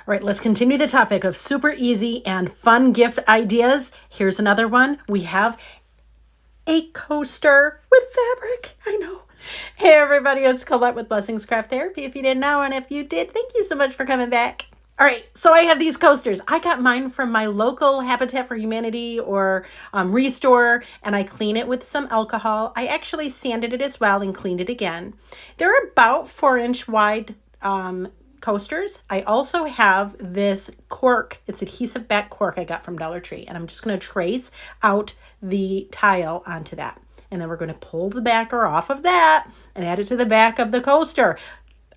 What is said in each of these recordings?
right, let's continue the topic of super easy and fun gift ideas. Here's another one. We have a coaster with fabric. I know. Hey everybody, it's Colette with Blessings Craft Therapy. If you didn't know, and if you did, thank you so much for coming back. All right, so I have these coasters. I got mine from my local Habitat for Humanity or Restore, and I clean it with some alcohol. I actually sanded it as well and cleaned it again. They're about 4-inch wide coasters. I also have this cork. It's adhesive back cork I got from Dollar Tree, and I'm just going to trace out the tile onto that. And then we're going to pull the backer off of that and add it to the back of the coaster.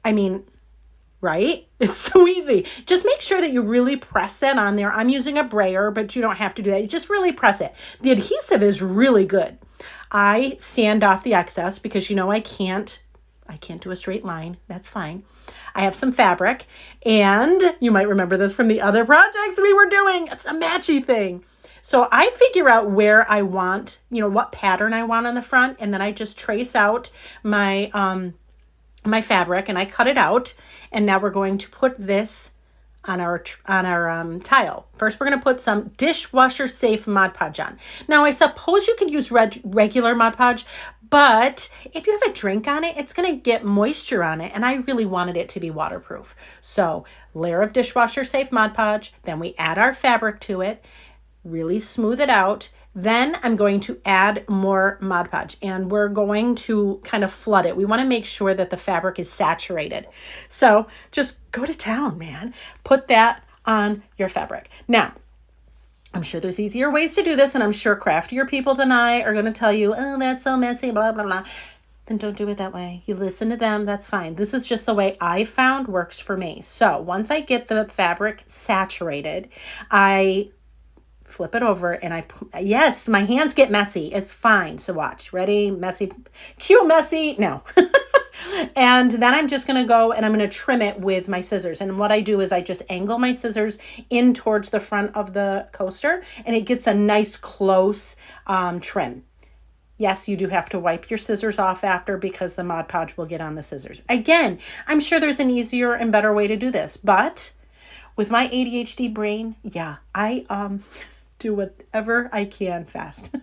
I mean, right? It's so easy. Just make sure that you really press that on there. I'm using a brayer, but you don't have to do that. You just really press it. The adhesive is really good. I sand off the excess because I can't do a straight line. That's fine. I have some fabric, and you might remember this from the other projects we were doing. It's a matchy thing. So I figure out where I want, what pattern I want on the front, and then I just trace out my my fabric and I cut it out. And now we're going to put this on our tile. First, we're going to put some dishwasher safe Mod Podge on. Now, I suppose you could use regular Mod Podge, but if you have a drink on it, it's going to get moisture on it. And I really wanted it to be waterproof. So layer of dishwasher safe Mod Podge, then we add our fabric to it, really smooth it out. Then I'm going to add more Mod Podge, and we're going to kind of flood it. We want to make sure that the fabric is saturated. So just go to town, man. Put that on your fabric. Now, I'm sure there's easier ways to do this, and I'm sure craftier people than I are going to tell you, oh, that's so messy, blah, blah, blah. Then don't do it that way. You listen to them, that's fine. This is just the way I found works for me. So once I get the fabric saturated, I flip it over and yes, my hands get messy. It's fine. So watch. Ready? Messy. Cute messy. No. And then I'm just going to go and I'm going to trim it with my scissors. And what I do is I just angle my scissors in towards the front of the coaster, and it gets a nice close trim. Yes, you do have to wipe your scissors off after because the Mod Podge will get on the scissors. Again, I'm sure there's an easier and better way to do this, but with my ADHD brain, yeah, I do whatever I can fast.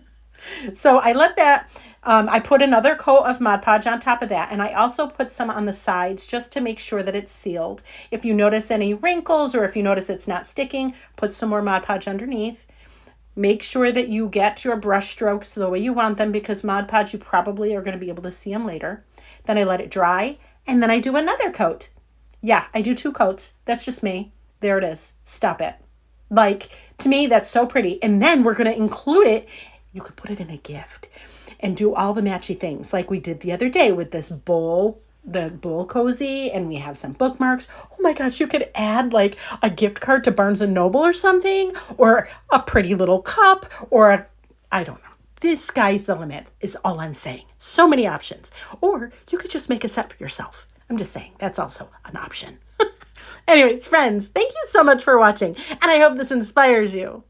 So I let that, I put another coat of Mod Podge on top of that. And I also put some on the sides just to make sure that it's sealed. If you notice any wrinkles or if you notice it's not sticking, put some more Mod Podge underneath. Make sure that you get your brush strokes the way you want them, because Mod Podge, you probably are going to be able to see them later. Then I let it dry, and then I do another coat. Yeah, I do 2 coats. That's just me. There it is. Stop it. Like, to me, that's so pretty. And then we're going to include it. You could put it in a gift and do all the matchy things like we did the other day with this bowl, the bowl cozy, and we have some bookmarks. Oh my gosh, you could add like a gift card to Barnes & Noble or something, or a pretty little cup, or I don't know. This sky's the limit is all I'm saying. So many options. Or you could just make a set for yourself. I'm just saying that's also an option. Anyways, friends, thank you so much for watching, and I hope this inspires you.